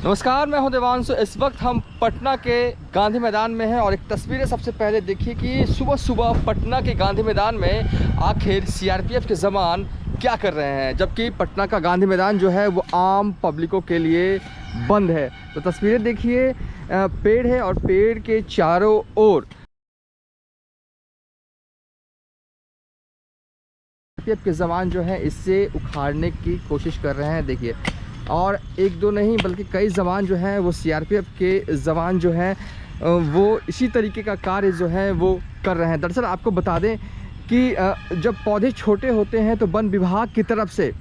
नमस्कार, मैं हूं देवांशु। इस वक्त हम पटना के गांधी मैदान में हैं और एक तस्वीरें सबसे पहले देखिए कि सुबह सुबह पटना के गांधी मैदान में आखिर सीआरपीएफ के जवान क्या कर रहे हैं, जबकि पटना का गांधी मैदान जो है वो आम पब्लिकों के लिए बंद है। तो तस्वीरें देखिए, पेड़ है और पेड़ के चारों ओर सीआरपीएफ के जवान जो है इससे उखाड़ने की कोशिश कर रहे हैं। देखिए, और एक दो नहीं बल्कि कई जवान जो हैं वो सीआरपीएफ के जवान जो हैं वो इसी तरीके का कार्य जो है वो कर रहे हैं। दरअसल आपको बता दें कि जब पौधे छोटे होते हैं तो वन विभाग की तरफ से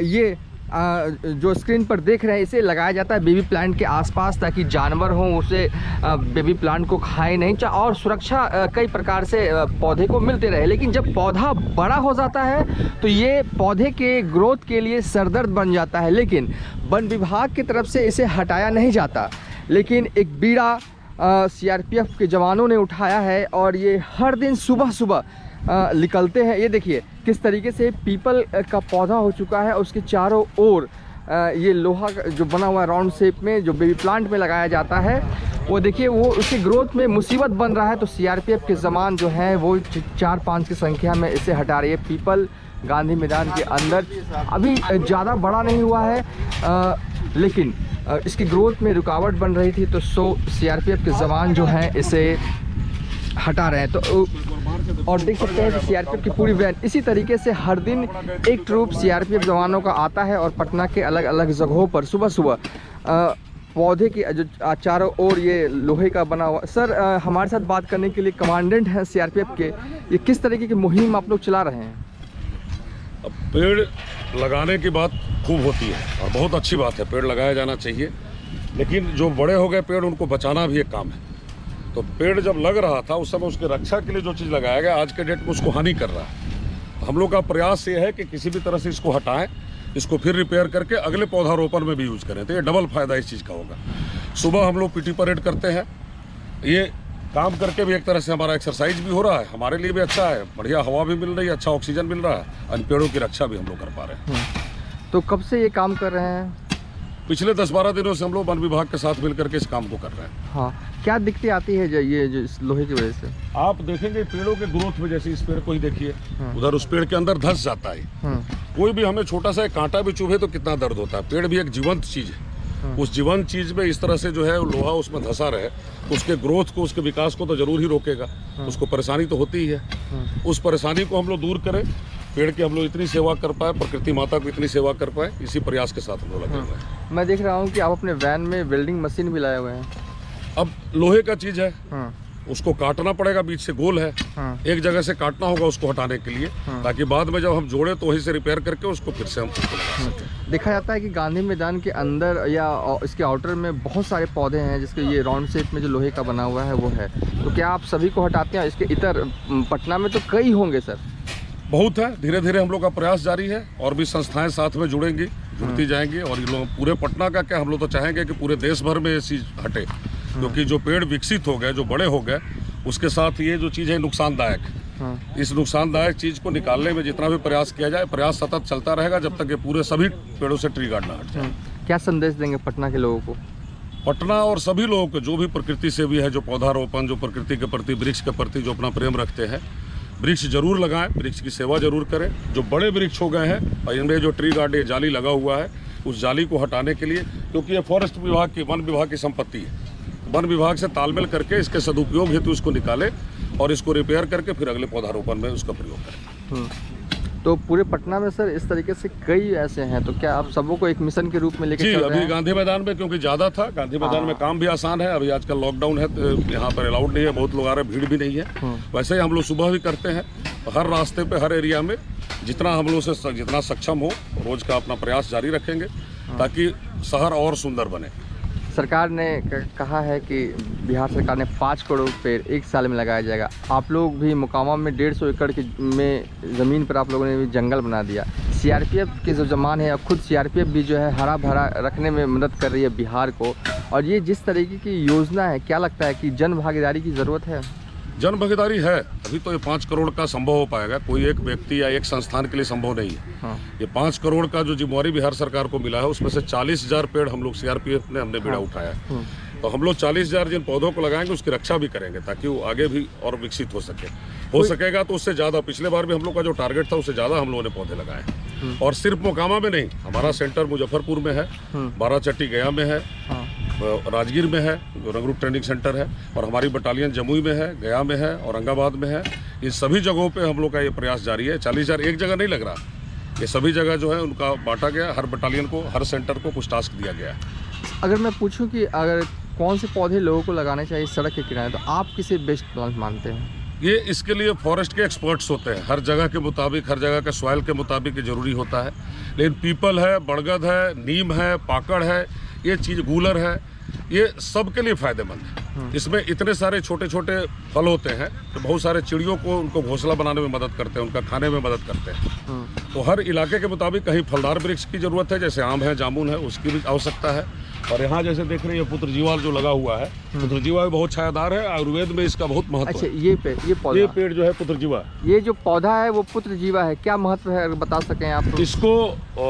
ये जो स्क्रीन पर देख रहे हैं इसे लगाया जाता है बेबी प्लांट के आसपास, ताकि जानवर हों उसे बेबी प्लांट को खाए नहीं, और सुरक्षा कई प्रकार से पौधे को मिलते रहे। लेकिन जब पौधा बड़ा हो जाता है तो ये पौधे के ग्रोथ के लिए सरदर्द बन जाता है। लेकिन वन विभाग की तरफ से इसे हटाया नहीं जाता, लेकिन एक बीड़ा सीआरपीएफ के जवानों ने उठाया है और ये हर दिन सुबह सुबह निकलते हैं। ये देखिए किस तरीके से पीपल का पौधा हो चुका है, उसके चारों ओर ये लोहा जो बना हुआ है राउंड शेप में, जो बेबी प्लांट में लगाया जाता है, वो देखिए वो उसकी ग्रोथ में मुसीबत बन रहा है। तो सीआरपीएफ के जवान जो हैं वो 4-5 की संख्या में इसे हटा रही है। पीपल गांधी मैदान के अंदर अभी ज़्यादा बड़ा नहीं हुआ है, लेकिन इसकी ग्रोथ में रुकावट बन रही थी, तो सीआरपीएफ के जवान जो हैं इसे हटा रहे हैं। तो और देख सकते हैं कि सीआरपीएफ की पूरी वैन इसी तरीके से हर दिन एक ट्रूप सीआरपीएफ जवानों का आता है और पटना के अलग अलग जगहों पर सुबह सुबह पौधे की जो चारों ओर ये लोहे का बना हुआ। सर, हमारे साथ बात करने के लिए कमांडेंट हैं सीआरपीएफ के, ये किस तरीके की मुहिम आप लोग चला रहे हैं? अब पेड़ लगाने की बात खूब होती है और बहुत अच्छी बात है, पेड़ लगाया जाना चाहिए, लेकिन जो बड़े हो गए पेड़ उनको बचाना भी एक काम है। तो पेड़ जब लग रहा था उस समय उसकी रक्षा के लिए जो चीज़ लगाया गया आज के डेट में उसको हानि कर रहा है। हम लोग का प्रयास ये है कि किसी भी तरह से इसको हटाएं, इसको फिर रिपेयर करके अगले पौधारोपण में भी यूज़ करें। तो ये डबल फायदा इस चीज़ का होगा। सुबह हम लोग पीटी परेड करते हैं, ये काम करके भी एक तरह से हमारा एक्सरसाइज भी हो रहा है, हमारे लिए भी अच्छा है, बढ़िया हवा भी मिल रही है, अच्छा ऑक्सीजन मिल रहा है और पेड़ों की रक्षा भी हम लोग कर पा रहे हैं। तो कब से ये काम कर रहे हैं? पिछले 10-12 दिनों से हम लोग वन विभाग के साथ मिलकर के इस काम को कर रहे हैं। हाँ, क्या दिक्कतें आती है ये जो इस लोहे की वजह से? आप देखेंगे पेड़ों के ग्रोथ में, जैसे इस पेड़ को ही देखिए, उधर उस पेड़ के अंदर धंस जाता है। कोई भी हमें छोटा सा कांटा भी चुभे तो कितना दर्द होता है। पेड़ भी एक जीवंत चीज है, उस जीवंत चीज में इस तरह से जो है लोहा उसमें धंसा रहे, उसके ग्रोथ को, उसके विकास को तो जरूर ही रोकेगा, उसको परेशानी तो होती ही है। उस परेशानी को हम लोग दूर करें, पेड़ की हम लोग इतनी सेवा कर पाए, प्रकृति माता को इतनी सेवा कर पाए, इसी प्रयास के साथ हम लोग लगे हुए हैं। मैं देख रहा हूँ कि आप अपने वैन में वेल्डिंग मशीन भी लाए हुए हैं। अब लोहे का चीज है, उसको काटना पड़ेगा, बीच से गोल है, एक जगह से काटना होगा उसको हटाने के लिए, ताकि बाद में जब हम जोड़े तो वहीं से रिपेयर करके उसको फिर से हम लगा सकें। देखा जाता है कि गांधी मैदान के अंदर या इसके आउटर में बहुत सारे पौधे हैं, जिसके ये राउंड शेप में जो लोहे का बना हुआ है वो है। तो क्या आप सभी को हटाते हैं? इसके इतर पटना में तो कई होंगे सर। बहुत है, धीरे धीरे हम लोग का प्रयास जारी है और भी संस्थाएं साथ में जुड़ेंगी, जुड़ती जाएंगी। और ये लोग पूरे पटना का क्या, हम लोग तो चाहेंगे कि पूरे देश भर में ये चीज़ हटे, क्योंकि जो पेड़ विकसित हो गए, जो बड़े हो गए, उसके साथ ये जो चीज़ है नुकसानदायक। इस नुकसानदायक चीज़ को निकालने में जितना भी प्रयास किया जाए, प्रयास सतत चलता रहेगा जब तक ये पूरे सभी पेड़ों से ट्री गार्ड ना हट जाए। क्या संदेश देंगे पटना के लोगों को? पटना और सभी लोगों को, जो भी प्रकृति से भी है, जो पौधारोपण, जो प्रकृति के प्रति, वृक्ष के प्रति जो अपना प्रेम रखते हैं, वृक्ष जरूर लगाएं, वृक्ष की सेवा जरूर करें। जो बड़े वृक्ष हो गए हैं और इनमें जो ट्री गार्ड ये जाली लगा हुआ है, उस जाली को हटाने के लिए, क्योंकि ये फॉरेस्ट विभाग की, वन विभाग की संपत्ति है, वन विभाग से तालमेल करके इसके सदुपयोग हेतु इसको निकाले और इसको रिपेयर करके फिर अगले पौधारोपण में उसका प्रयोग करें। तो पूरे पटना में सर इस तरीके से कई ऐसे हैं, तो क्या आप सबों को एक मिशन के रूप में लेकर चल रहे हैं? अभी गांधी मैदान में क्योंकि ज़्यादा था, गांधी मैदान में काम भी आसान है, अभी आजकल लॉकडाउन है तो यहाँ पर अलाउड नहीं है, बहुत लोग आ रहे हैं, भीड़ भी नहीं है। वैसे ही हम लोग सुबह भी करते हैं, हर रास्ते पे, हर एरिया में जितना हम लोग से जितना सक्षम हो, रोज का अपना प्रयास जारी रखेंगे ताकि शहर और सुंदर बने। सरकार ने कहा है कि बिहार सरकार ने 5 करोड़ पेड़ 1 साल में लगाया जाएगा। आप लोग भी मुकामा में 150 एकड़ की में ज़मीन पर आप लोगों ने भी जंगल बना दिया। सीआरपीएफ के जो जवान है, खुद सीआरपीएफ भी जो है हरा भरा रखने में मदद कर रही है बिहार को, और ये जिस तरीके की योजना है, क्या लगता है कि जन भागीदारी की ज़रूरत है? जन भागीदारी है। अभी तो ये 5 करोड़ का संभव हो पाएगा, कोई एक व्यक्ति या एक संस्थान के लिए संभव नहीं है। हाँ। ये 5 करोड़ का जो जिम्मेवारी बिहार सरकार को मिला है, उसमें से 40,000 पेड़ हम लोग CRPF ने हमने बीड़ा उठाया है। तो हम लोग 40,000 जिन पौधों को लगाएंगे उसकी रक्षा भी करेंगे, ताकि वो आगे भी और विकसित हो सकेगा तो उससे ज़्यादा। पिछले बार भी हम लोग का जो टारगेट था उससे ज़्यादा हम लोगों ने पौधे लगाए। और सिर्फ मोकामा में नहीं, हमारा सेंटर मुजफ्फरपुर में है, बाराचट्टी गया में है, राजगीर में है जो रंगरूप ट्रेनिंग सेंटर है, और हमारी बटालियन जमुई में है, गया में है, औरंगाबाद में है। इन सभी जगहों पे हम लोग का ये प्रयास जारी है। 40,000 एक जगह नहीं लग रहा, ये सभी जगह जो है उनका बांटा गया। हर बटालियन को, हर सेंटर को कुछ टास्क दिया गया है। अगर मैं पूछूं कि अगर कौन से पौधे लोगों को लगाने चाहिए सड़क के किनारे, तो आप किसे बेस्ट प्लांट मानते हैं? ये इसके लिए फॉरेस्ट के एक्सपर्ट्स होते हैं, हर जगह के मुताबिक, हर जगह के सॉइल के मुताबिक ये ज़रूरी होता है। लेकिन पीपल है, बड़गद है, नीम है, पाकड़ है, ये चीज़ गूलर है, ये सब के लिए फ़ायदेमंद है। इसमें इतने सारे छोटे छोटे फल होते हैं तो बहुत सारे चिड़ियों को उनको घोंसला बनाने में मदद करते हैं, उनका खाने में मदद करते हैं। तो हर इलाके के मुताबिक कहीं फलदार वृक्ष की ज़रूरत है, जैसे आम है, जामुन है, उसकी भी आवश्यकता है। और यहाँ जैसे देख रहे हैं पुत्र जीवा जो लगा हुआ है, पुत्र जीवा भी बहुत छायादार है, आयुर्वेद में इसका बहुत महत्व अच्छा, है। ये पौधा, ये पेड़ जो है पुत्र जीवा, ये जो पौधा है वो पुत्र जीवा है, क्या महत्व है अगर बता सकें आप तो? इसको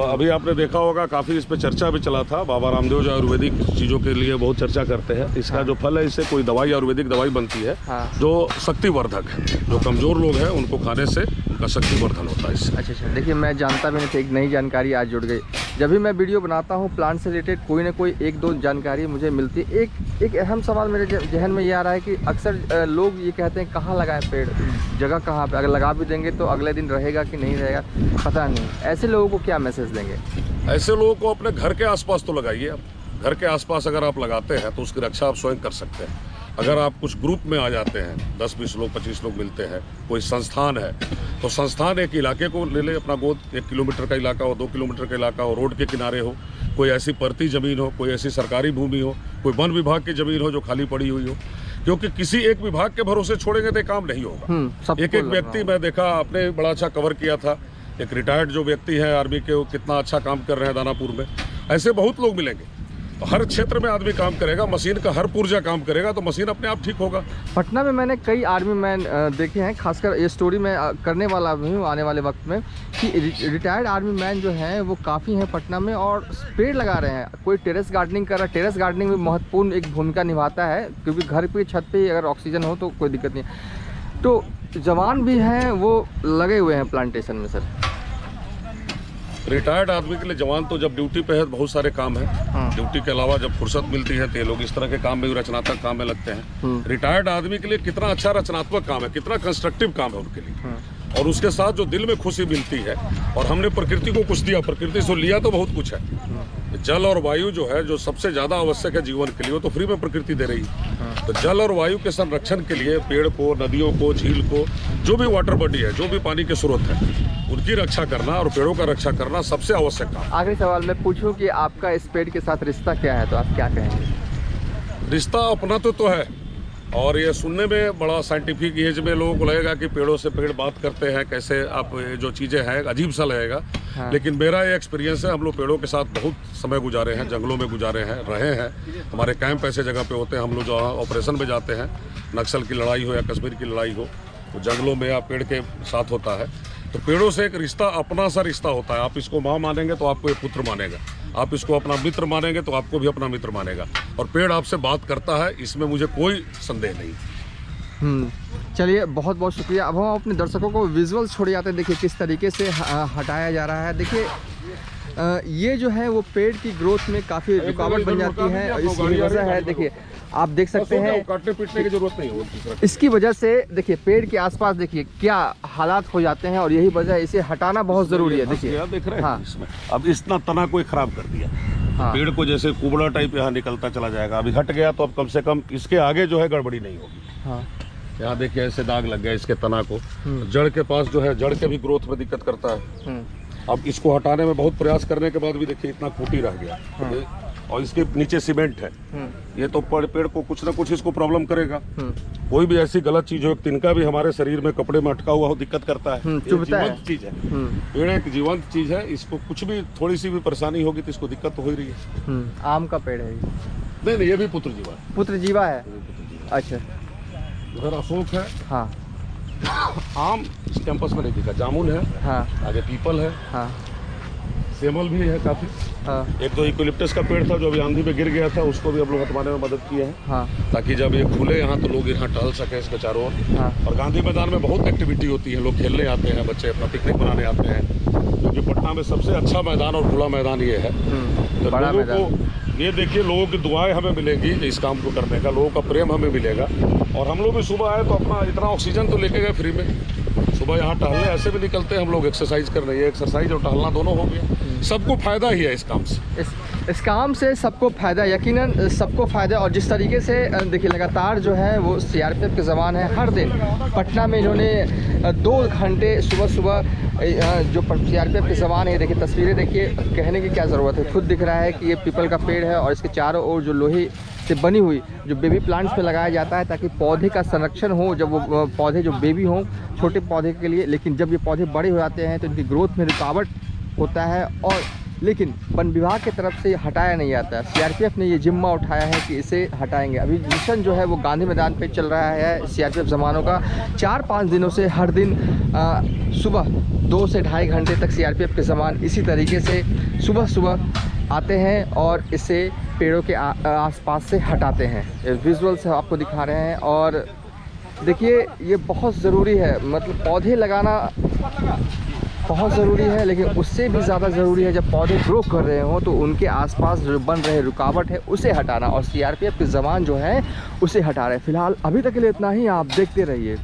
अभी आपने देखा होगा, काफ़ी इस पे चर्चा भी चला था। बाबा रामदेव जो आयुर्वेदिक चीज़ों के लिए बहुत चर्चा करते हैं। इसका जो फल है, इससे कोई दवाई, आयुर्वेदिक दवाई बनती है जो शक्तिवर्धक है। जो कमज़ोर लोग हैं उनको खाने से उनका शक्तिवर्धन होता है इससे। अच्छा, देखिए मैं जानता भी नहीं था, एक नई जानकारी आज जुड़ गई। जब भी मैं वीडियो बनाता हूँ प्लांट से रिलेटेड कोई ना कोई एक दो जानकारी मुझे मिलती है। एक अहम सवाल मेरे जहन में ये आ रहा है कि अक्सर लोग ये कहते हैं कहाँ लगाएं पेड़, जगह कहाँ पे, अगर लगा भी देंगे तो अगले दिन रहेगा कि नहीं रहेगा पता नहीं। ऐसे लोगों को क्या मैसेज देंगे? ऐसे लोगों को अपने घर के आसपास तो लगाइए। आप घर के आसपास अगर आप लगाते हैं तो उसकी रक्षा आप स्वयं कर सकते हैं। अगर आप कुछ ग्रुप में आ जाते हैं, 10-20 लोग, 25 लोग मिलते हैं, कोई संस्थान है, तो संस्थान एक इलाके को ले ले अपना गोद, 1 किलोमीटर का इलाका हो, 2 किलोमीटर का इलाका हो, रोड के किनारे हो, कोई ऐसी परती ज़मीन हो, कोई ऐसी सरकारी भूमि हो, कोई वन विभाग की ज़मीन हो जो खाली पड़ी हुई हो। क्योंकि किसी एक विभाग के भरोसे छोड़ेंगे तो काम नहीं होगा। एक व्यक्ति मैं देखा, आपने बड़ा अच्छा कवर किया था, एक रिटायर्ड जो व्यक्ति है आर्मी के, वो कितना अच्छा काम कर रहे हैं दानापुर में। ऐसे बहुत लोग मिलेंगे। तो हर क्षेत्र में आदमी काम करेगा, मशीन का हर पुर्जा काम करेगा तो मशीन अपने आप ठीक होगा। पटना में मैंने कई आर्मी मैन देखे हैं, खासकर ये स्टोरी में करने वाला भी हूँ आने वाले वक्त में, कि रिटायर्ड आर्मी मैन जो हैं वो काफ़ी हैं पटना में और पेड़ लगा रहे हैं। कोई टेरेस गार्डनिंग कर रहा है, टेरेस गार्डनिंग भी महत्वपूर्ण एक भूमिका निभाता है, क्योंकि घर पे छत पे अगर ऑक्सीजन हो तो कोई दिक्कत नहीं है। तो जवान भी हैं वो लगे हुए हैं प्लांटेशन में। सर, रिटायर्ड आदमी के लिए जवान तो जब ड्यूटी पे है बहुत सारे काम है, ड्यूटी के अलावा जब फुर्सत मिलती है तो ये लोग इस तरह के काम में, रचनात्मक काम में लगते हैं। रिटायर्ड आदमी के लिए कितना अच्छा रचनात्मक काम है, कितना कंस्ट्रक्टिव काम है उनके लिए, और उसके साथ जो दिल में खुशी मिलती है। और हमने प्रकृति को कुछ दिया, प्रकृति से लिया तो बहुत कुछ है। जल और वायु जो है, जो सबसे ज़्यादा आवश्यक है जीवन के लिए, वो तो फ्री में प्रकृति दे रही है। तो जल और वायु के संरक्षण के लिए पेड़ को, नदियों को, झील को, जो भी वाटर बॉडी है, जो भी पानी के स्रोत है, उनकी रक्षा करना और पेड़ों का रक्षा करना सबसे आवश्यक काम। आखिरी सवाल मैं पूछूं कि आपका इस पेड़ के साथ रिश्ता क्या है, तो आप क्या कहेंगे? रिश्ता अपना तो है, और ये सुनने में बड़ा साइंटिफिक एज में लोगों को लगेगा कि पेड़ों से पेड़ बात करते हैं कैसे, आप जो चीज़ें हैं अजीब सा लगेगा। लेकिन मेरा ये एक्सपीरियंस है, हम लोग पेड़ों के साथ बहुत समय गुजारे हैं, जंगलों में गुजारे हैं, रहे हैं। हमारे कैंप ऐसे जगह पे होते हैं, हम लोग जो ऑपरेशन में जाते हैं, नक्सल की लड़ाई हो या कश्मीर की लड़ाई हो, तो जंगलों में या पेड़ के साथ होता है। तो पेड़ों से एक रिश्ता, अपना सा रिश्ता होता है। आप इसको माँ मानेंगे तो आपको एक पुत्र मानेगा, आप इसको अपना मित्र मानेंगे तो आपको भी अपना मित्र मानेगा, और पेड़ आपसे बात करता है, इसमें मुझे कोई संदेह नहीं। चलिए, बहुत बहुत शुक्रिया। अब हम अपने दर्शकों को विजुअल छोड़ जाते हैं। देखिए किस तरीके से हटाया जा रहा है। देखिए ये जो है वो पेड़ की ग्रोथ में काफ़ी रुकावट बन जाती है, और इसकी वजह है, देखिए आप देख सकते हैं, काटने पीटने की जरूरत नहीं होती। इसकी वजह से देखिए पेड़ के आसपास देखिए क्या हालात हो जाते हैं, और यही वजह है, इसे हटाना बहुत ज़रूरी है। देखिए देख रहे हैं इसमें अब इतना तना कोई खराब कर दिया। पेड़ को जैसे कुबड़ा टाइप यहाँ निकलता चला जाएगा, अभी हट गया तो अब कम से कम इसके आगे जो है गड़बड़ी नहीं होगी। यहाँ देखिए ऐसे दाग लग गया इसके तना को, जड़ के पास जो है, जड़ के भी ग्रोथ में दिक्कत करता है। अब इसको हटाने में बहुत प्रयास करने के बाद भी देखिए इतना खूटी रह गया, और इसके नीचे सीमेंट है। ये तो पेड़ को कुछ ना कुछ इसको प्रॉब्लम करेगा। कोई भी ऐसी गलत चीज हो, एक तिनका भी हमारे शरीर में कपड़े में अटका हुआ हो दिक्कत करता है। जीवंत चीज है, पेड़ एक जीवंत चीज है, इसको कुछ भी थोड़ी सी भी परेशानी होगी तो इसको दिक्कत तो हो ही रही है। आम का पेड़ है नहीं, ये भी पुत्र जीवा है। पुत्र जीवा है, अच्छा। उधर अशोक है, हाँ आम इस कैंपस में नहीं दिखा, जामुन है, हाँ आगे पीपल है, हाँ सेमल भी है काफ़ी। हाँ एक तो यूकलिप्टस का पेड़ था जो अभी आंधी में गिर गया था, उसको भी हम लोग हटवाने में मदद किए हैं, हाँ ताकि जब ये खुले यहाँ तो लोग यहाँ टहल सकें इसके चारों ओर। हाँ और गांधी मैदान में बहुत एक्टिविटी होती है, लोग खेलने आते हैं, बच्चे अपना पिकनिक मनाने आते हैं, क्योंकि पटना में सबसे अच्छा मैदान और खुला मैदान ये है। तो बड़ा लोगों मैदान। को ये देखिए, लोगों की दुआएं हमें मिलेंगी इस काम को करने का, लोगों का प्रेम हमें मिलेगा। और हम लोग भी सुबह आए तो अपना इतना ऑक्सीजन तो लेके गए फ्री में, सुबह यहाँ टहलने ऐसे भी निकलते हैं हम लोग, एक्सरसाइज करने, ये एक्सरसाइज और टहलना दोनों हो गया, सबको फायदा ही है इस काम से। इस काम से सबको फ़ायदा, यकीनन सबको फ़ायदा। और जिस तरीके से देखिए लगातार जो है वो सीआरपीएफ के जवान है, हर दिन पटना में इन्होंने 2 घंटे सुबह सुबह जो सीआरपीएफ के जवान है, देखिए तस्वीरें देखिए, कहने की क्या ज़रूरत है, खुद दिख रहा है कि ये पीपल का पेड़ है और इसके चारों ओर जो लोहे से बनी हुई जो बेबी प्लांट्स पे लगाया जाता है ताकि पौधे का संरक्षण हो, जब वो पौधे जो बेबी हों छोटे पौधे के लिए, लेकिन जब ये पौधे बड़े हो जाते हैं तो इनकी ग्रोथ में रुकावट होता है, और लेकिन वन विभाग की तरफ से हटाया नहीं जाता है। सीआरपीएफ ने ये जिम्मा उठाया है कि इसे हटाएंगे। अभी मिशन जो है वो गांधी मैदान पे चल रहा है सीआरपीएफ जवानों का, 4-5 दिनों से हर दिन सुबह 2 से ढाई घंटे तक सीआरपीएफ के जवान इसी तरीके से सुबह सुबह आते हैं और इसे पेड़ों के आसपास से हटाते हैं। विजुअल्स आपको दिखा रहे हैं। और देखिए ये बहुत ज़रूरी है, मतलब पौधे लगाना बहुत ज़रूरी है, लेकिन उससे भी ज़्यादा ज़रूरी है जब पौधे ग्रो कर रहे हों तो उनके आसपास जो बन रहे रुकावट है उसे हटाना, और सीआरपीएफ के जवान जो हैं उसे हटा रहे हैं। फ़िलहाल अभी तक के लिए इतना ही, आप देखते रहिए।